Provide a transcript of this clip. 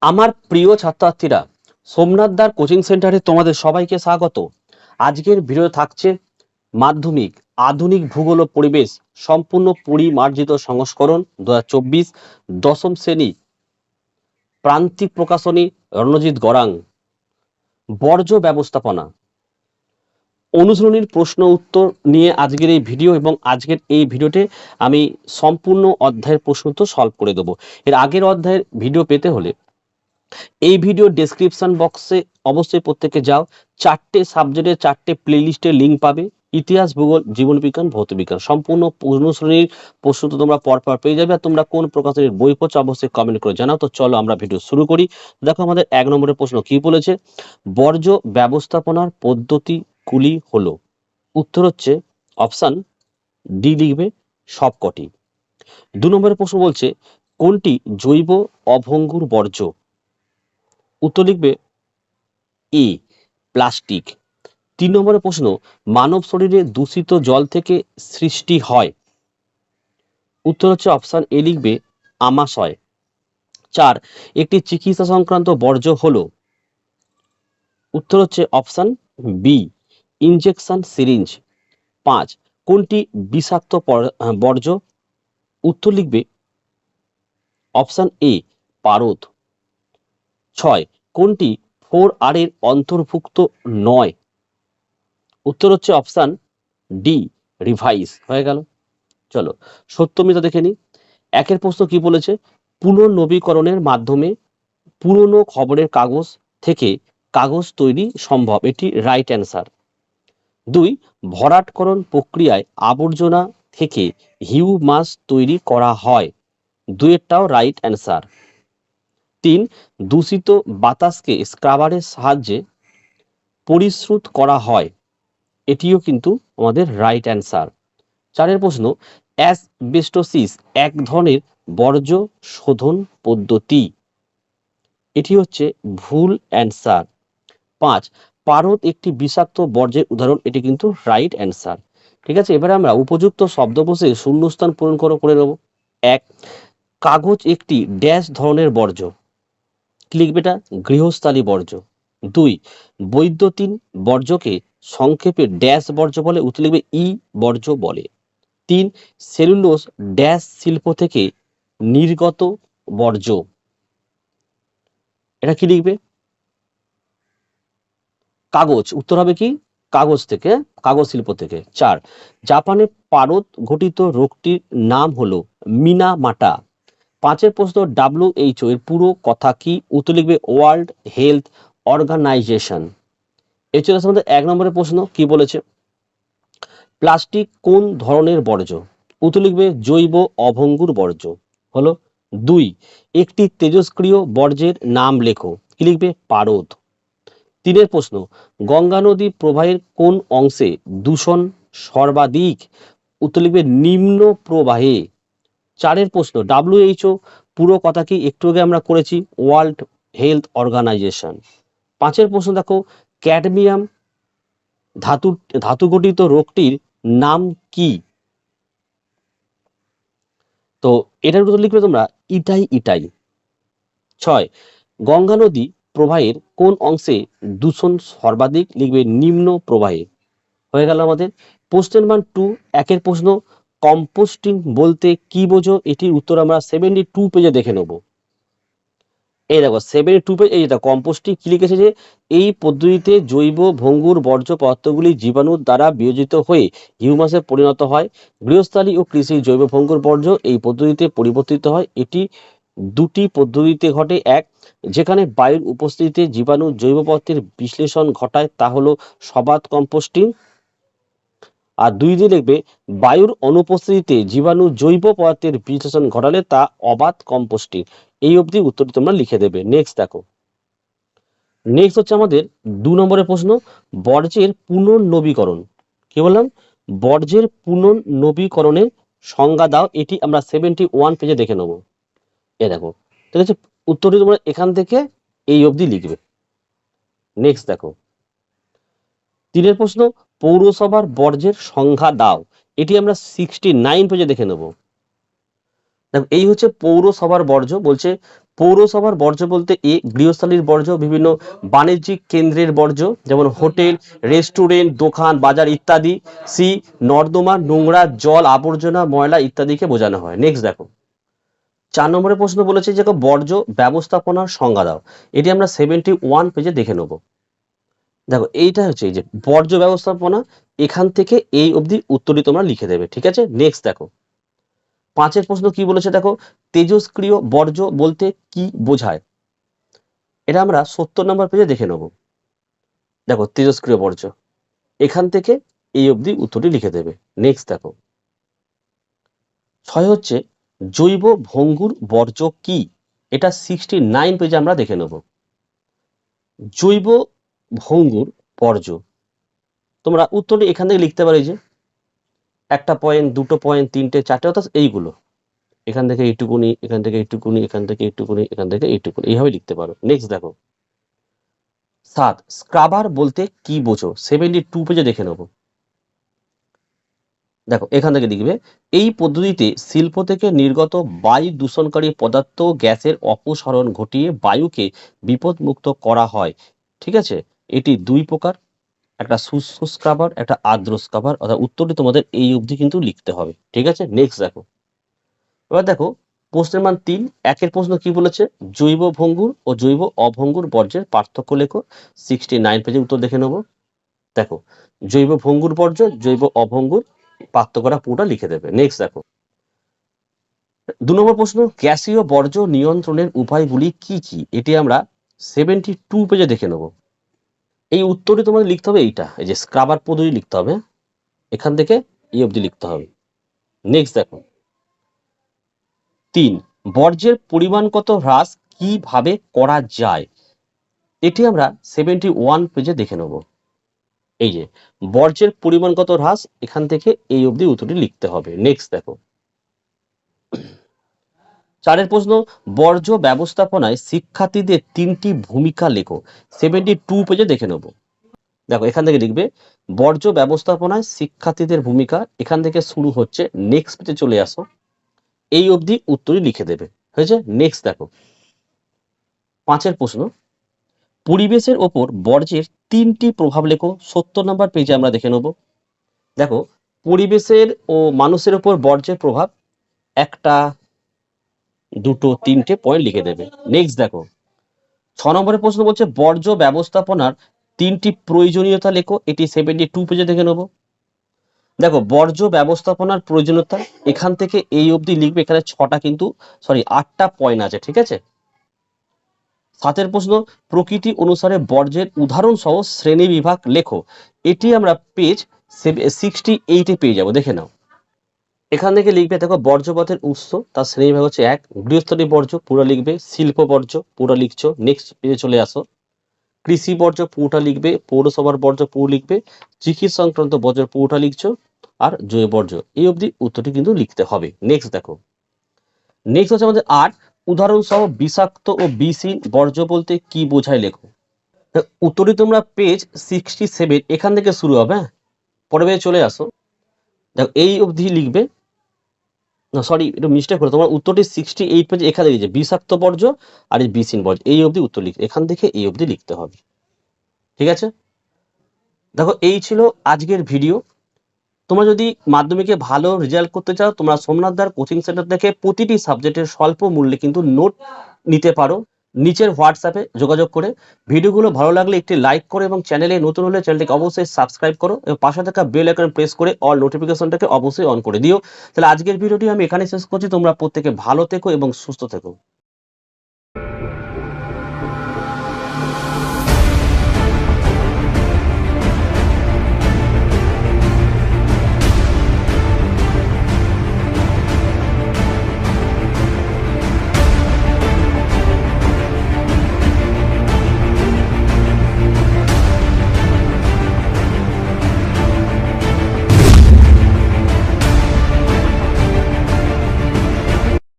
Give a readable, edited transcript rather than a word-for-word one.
আমার প্রিয় ছাত্রছাত্রীরা, সোমনাথ দার কোচিং সেন্টারে তোমাদের সবাইকে স্বাগত। আজকের ভিডিও থাকছে মাধ্যমিক আধুনিক ভূগোল ও পরিবেশ সম্পূর্ণ পরিমার্জিত সংস্করণ 2024 দশম শ্রেণী প্রান্তিক প্রকাশনী রণজিৎ গড়াং বর্জ্য ব্যবস্থাপনা অনুশীলনীর প্রশ্ন উত্তর নিয়ে আজকের এই ভিডিও, এবং আজকের এই ভিডিওতে আমি সম্পূর্ণ অধ্যায়ের প্রশ্ন উত্তর সলভ করে দেবো। এর আগের অধ্যায়ের ভিডিও পেতে হলে এই ভিডিও ডেসক্রিপশন বক্সে অবশ্যই প্রত্যেকে যাও। 4টে সাবজেক্টের 4টে প্লেলিস্টের লিঙ্ক পাবে। ইতিহাস, ভূগোল, জীবনবিজ্ঞান, ভৌতবিজ্ঞান সম্পূর্ণ অনুশীলনীর প্রশ্ন তো তোমরা পরপর পেয়ে যাবে। আর তোমরা কোন প্রকাশনীর বই পড়ছো অবশ্যই কমেন্ট করে জানাও। তো চলো আমরা ভিডিও শুরু করি। দেখো আমাদের 1 নম্বরের প্রশ্ন কি বলেছে, বর্জ্য ব্যবস্থাপনার পদ্ধতিগুলি হলো। উত্তর হচ্ছে অপশন ডি লিখবে সবকটি। 2 নম্বরের প্রশ্ন বলছে কোনটি জৈব অভঙ্গুর বর্জ্য। উত্তর লিখবে এ প্লাস্টিক। 3 নম্বরের প্রশ্ন মানব শরীরে দূষিত জল থেকে সৃষ্টি হয়। উত্তর হচ্ছে অপশন এ লিখবে আমাশয়। 4 একটি চিকিৎসা সংক্রান্ত বর্জ্য হলো। উত্তর হচ্ছে অপশন বি ইনজেকশন সিরিঞ্জ। 5 কোনটি বিষাক্ত বর্জ্য। উত্তর লিখবে অপশন এ পারদ। 6 কোনটি 4R এর অন্তর্ভুক্ত নয়। উত্তর হচ্ছে অপশন ডি রিভাইস। হয়ে গেল। চলো সত্যমিতা দেখে নি। 1 প্রশ্ন কি বলেছে, পুনর্নবীকরণের মাধ্যমে পুরনো খবরের কাগজ থেকে কাগজ তৈরি সম্ভব। এটি রাইট অ্যান্সার। 2 ভরাটকরণ প্রক্রিয়ায় আবর্জনা থেকে হিউমাস তৈরি করা হয়। 2টাও রাইট অ্যান্সার। 3 দূষিত বাতাসকে স্ক্রাবারের সাহায্যে পরিশ্রুত করা হয়। এটিও কিন্তু আমাদের রাইট অ্যান্সার। 4 প্রশ্ন অ্যাসবেস্টোসিস এক ধরনের বর্জ্য শোধন পদ্ধতি। এটি হচ্ছে ভুল অ্যান্সার। 5 পারদ একটি বিষাক্ত বর্জ্যের উদাহরণ। এটি কিন্তু রাইট অ্যান্সার। ঠিক আছে, এবারে আমরা উপযুক্ত শব্দ বসে শূন্যস্থান পূরণ করে নেব। 1 কাগজ একটি ড্যাশ ধরনের বর্জ্য। কি লিখবে এটা, গৃহস্থালী বর্জ্য। 2 বৈদ্যুতিন বর্জ্যকে সংক্ষেপে ড্যাশ বর্জ্য বলে। উত্তর লিখবে ই বর্জ্য বলে। 3 সেলুলোজ ড্যাশ শিল্প থেকে নির্গত বর্জ্য। এটা কি লিখবে, কাগজ। উত্তর হবে কি কাগজ থেকে, কাগজ শিল্প থেকে। 4 জাপানে পারদ ঘটিত রোগটির নাম হলো মিনামাটা। 5 প্রশ্ন WHO এর পুরো কথা কি। উত্তর লিখবে ওয়ার্ল্ড হেলথ অর্গানাইজেশন। এছাড়া আমাদের 1 নম্বরের প্রশ্ন কি বলেছে, প্লাস্টিক কোন ধরনের বর্জ্য। উত্তর লিখবে জৈব অভঙ্গুর বর্জ্য। হলো। 2 একটি তেজস্ক্রিয় বর্জ্যের নাম লেখো। কি লিখবে, পারদ। 3 প্রশ্ন গঙ্গা নদী প্রবাহের কোন অংশে দূষণ সর্বাধিক। উত্তর লিখবে নিম্ন প্রবাহে। 4 প্রশ্ন WHO পুরো কথা কি। একটু আগে আমরা করেছি ওয়ার্ল্ড হেলথ অর্গানাইজেশন। 5 প্রশ্ন দেখো ক্যাডমিয়াম ধাতু গঠিত রোগটির নাম কি। তো এটার উত্তর লিখবে তোমরা ইটাই। 6 গঙ্গা নদী প্রবাহের কোন অংশে দূষণ সর্বাধিক। লিখবে নিম্ন প্রবাহে। হয়ে গেল আমাদের। কোশ্চেন মান 2 1 প্রশ্ন কম্পোস্টিং বলতে কি বোঝো। এটির উত্তর আমরা 72 পেজে দেখে নেব। এই দেখো 72 পেজ, এই দেখো কম্পোস্টিং কি লিখেছে, যে এই পদ্ধতিতে জৈব ভঙ্গুর বর্জ্য পদার্থগুলি জীবাণুর দ্বারা বিয়োজিত হয়ে হিউমাসে পরিণত হয়। গৃহস্থালী ও কৃষি জৈব ভঙ্গুর বর্জ্য এই পদ্ধতিতে পরিবর্তিত হয়। এটি দুটি পদ্ধতিতে ঘটে। এক, যেখানে বায়ুর উপস্থিতিতে জীবাণু জৈব পদার্থের বিশ্লেষণ ঘটায়, তা হলো সবাত কম্পোস্টিং। আর 2 দিয়ে লিখবে বায়ুর অনুপস্থিতিতে জীবাণু জৈব পদার্থের বিশ্লেষণ ঘটালে তা অবাত কম্পোস্টিং। এই অবধি উত্তরটি তোমরা লিখে দেবে। নেক্সট দেখো, নেক্সট হচ্ছে আমাদের 2 নম্বরের প্রশ্ন বর্জ্যের পুনর্নবীকরণ। কি বললাম, বর্জ্যের পুনর্নবীকরণের সংজ্ঞা দাও। এটি আমরা 71 পেজে দেখে নেব। এ দেখো, ঠিক আছে, উত্তরটি তোমরা এখান থেকে এই অবধি লিখবে। নেক্সট দেখো 3 প্রশ্ন পৌরসভার বর্জ্যের সংজ্ঞা দাও। এটি আমরা 69 পেজে দেখে নেব। দেখো এই হচ্ছে পৌরসভার বর্জ্য। বলছে পৌরসভার বর্জ্য বলতে গৃহস্থালির বর্জ্য, বিভিন্ন বাণিজ্যিক কেন্দ্রের বর্জ্য যেমন হোটেল, রেস্টুরেন্ট, দোকান, বাজার ইত্যাদি। সি, নর্দমা, নোংরা জল, আবর্জনা, ময়লা ইত্যাদিকে বোঝানো হয়। নেক্সট দেখো 4 নম্বরের প্রশ্ন বলেছে যে বর্জ্য ব্যবস্থাপনার সংজ্ঞা দাও। এটি আমরা 71 পেজে দেখে নেব। দেখো এইটা হচ্ছে এই যে বর্জ্য ব্যবস্থাপনা, এখান থেকে এই অবধি উত্তরটি তোমরা লিখে দেবে। ঠিক আছে, নেক্সট দেখো 5 প্রশ্ন কি বলেছে দেখো, তেজস্ক্রিয় বর্জ্য বলতে কি বোঝায়। এটা আমরা 70 নম্বর পেজে দেখে নেব। দেখো তেজস্ক্রিয় বর্জ্য, এখান থেকে এই অবধি উত্তরটি লিখে দেবে। নেক্সট দেখো 6 হচ্ছে জৈব ভঙ্গুর বর্জ্য কি। এটা 69 পেজে আমরা দেখে নেব। জৈব ভঙ্গুর বর্জ্য তোমরা উত্তরটি এখান থেকে লিখতে পারো, যে একটা পয়েন্ট, দুটো পয়েন্ট, তিনটে, চারটে, অর্থাৎ এইগুলো এখান থেকে এইটুকুনি, এখান থেকে এইটুকুনি, এখান থেকে এইটুকুনি, এখান থেকে এইটুকুনি, এইভাবে লিখতে পারো। নেক্সট দেখো 7 স্ক্রাবার বলতে কি বোঝো। 72 পেজে দেখে নেব। দেখো এখান থেকে লিখবে এই পদ্ধতিতে শিল্প থেকে নির্গত বায়ু দূষণকারী পদার্থ গ্যাসের অপসারণ ঘটিয়ে বায়ুকে বিপদমুক্ত করা হয়। ঠিক আছে, এটি 2 প্রকার, একটা শুষ্ক স্ক্রাবার, একটা আর্দ্র স্ক্রাবার। অর্থাৎ উত্তরটি তোমাদের এই অবধি কিন্তু লিখতে হবে। ঠিক আছে, নেক্সট দেখো এবার দেখো প্রশ্নের মান 3। একের প্রশ্ন কি বলেছে, জৈব ভঙ্গুর ও জৈব অভঙ্গুর বর্জ্যের পার্থক্য লেখো। 69 পেজে উত্তর দেখে নেব। দেখো জৈব ভঙ্গুর বর্জ্য, জৈব অভঙ্গুর পার্থক্যটা পুরোটা লিখে দেবে। নেক্সট দেখো 2 নম্বর প্রশ্ন, গ্যাসীয় বর্জ্য নিয়ন্ত্রণের উপায়গুলি কি কি। এটি আমরা 72 পেজে দেখে নেব। এই উত্তরটি তোমাদের লিখতে হবে এইটা, এই যে স্ক্রাবার পদ্ধতি লিখতে হবে, এখান থেকে এই অবধি লিখতে হবে। নেক্সট দেখো 3 বর্জ্যের পরিমাণগত হ্রাস কিভাবে করা যায়। এটি আমরা 71 পেজে দেখে নেব। এই যে বর্জ্যের পরিমাণগত হ্রাস, এখান থেকে এই অবধি উত্তরটি লিখতে হবে। নেক্সট দেখো 4 প্রশ্ন, বর্জ্য ব্যবস্থাপনায় শিক্ষার্থীদের 3টি ভূমিকা লেখো। 72 পেজে দেখে নেব। দেখো এখান থেকে লিখবে বর্জ্য ব্যবস্থাপনায় শিক্ষার্থীদের ভূমিকা, এখান থেকে শুরু হচ্ছে, নেক্সট পেজে চলে আসো, এই অবধি উত্তরই লিখে দেবে। হয়েছে, নেক্সট দেখো 5 প্রশ্ন, পরিবেশের ওপর বর্জ্যের 3টি প্রভাব লেখো। 70 নম্বর পেজে আমরা দেখে নেব। দেখো পরিবেশের ও মানুষের ওপর বর্জ্যের প্রভাব, একটা, দুটো, তিনটে পয়েন্ট লিখে দেবে। নেক্সট দেখো 6 নম্বরের প্রশ্ন বলছে বর্জ্য ব্যবস্থাপনার 3টি প্রয়োজনীয়তা লেখো। এটি 72 পেজে দেখে নেব। দেখো বর্জ্য ব্যবস্থাপনার প্রয়োজনীয়তা, এখান থেকে এই অবধি লিখবে। এখানে 8টা পয়েন্ট আছে। ঠিক আছে, 7 প্রশ্ন, প্রকৃতি অনুসারে বর্জ্যের উদাহরণ সহ শ্রেণী বিভাগ লেখো। এটি আমরা পেজ 68 পেয়ে যাবো, দেখে নাও। এখান থেকে লিখবে, দেখো বর্জ্য পদার্থের উৎস, তার শ্রেণী বিভাগ হচ্ছে 1 গৃহস্থলী বর্জ্য, পুরো লিখবে। শিল্প বর্জ্য পুরো লিখছো। নেক্সট পেজে চলে আসো, কৃষি বর্জ্য পুরোটা লিখবে। পৌরসভার বর্জ্য পুরো লিখবে। চিকিৎসা সংক্রান্ত বর্জ্য পুরোটা লিখছো। আর জৈব বর্জ্য, এই অবধি উত্তরটি কিন্তু লিখতে হবে। নেক্সট দেখো, নেক্সট হচ্ছে আমাদের 8 উদাহরণ সহ বিষাক্ত ও বিষহীন বর্জ্য বলতে কি বোঝায় লেখো। উত্তরটি তোমরা পেজ 67 এখান থেকে শুরু হবে। পরে পেজে চলে আসো, দেখো এই অবধি লিখবে। না সরি, এটা মিস্টেক হলো, তোমার উত্তরটি 68 পেজ এখানে লিখেছে বিষাক্ত বর্জ্য আর এই বিষহীন বর্জ্য, এই অবধি উত্তর লিখতে, এখান থেকে এই অবধি লিখতে হবে। ঠিক আছে, দেখো এই ছিল আজকের ভিডিও। তোমরা যদি মাধ্যমিকে ভালো রেজাল্ট করতে চাও, তোমরা সোমনাথদার কোচিং সেন্টার থেকে প্রতিটি সাবজেক্টের স্বল্প মূল্যে কিন্তু নোট নিতে পারো নিচের হোয়াটসঅ্যাপে যোগাযোগ করে। ভিডিওগুলো ভালো লাগলে একটি লাইক করো এবং চ্যানেলে নতুন হলে চ্যানেলটিকে অবশ্যই সাবস্ক্রাইব করো এবং পাশে থাকা বেল আইকন প্রেস করে অল নোটিফিকেশনটাকে অবশ্যই অন করে দিও। তাহলে আজকের ভিডিওটি আমি এখানে শেষ করছি। তোমরা প্রত্যেকে ভালো থেকো এবং সুস্থ থেকো।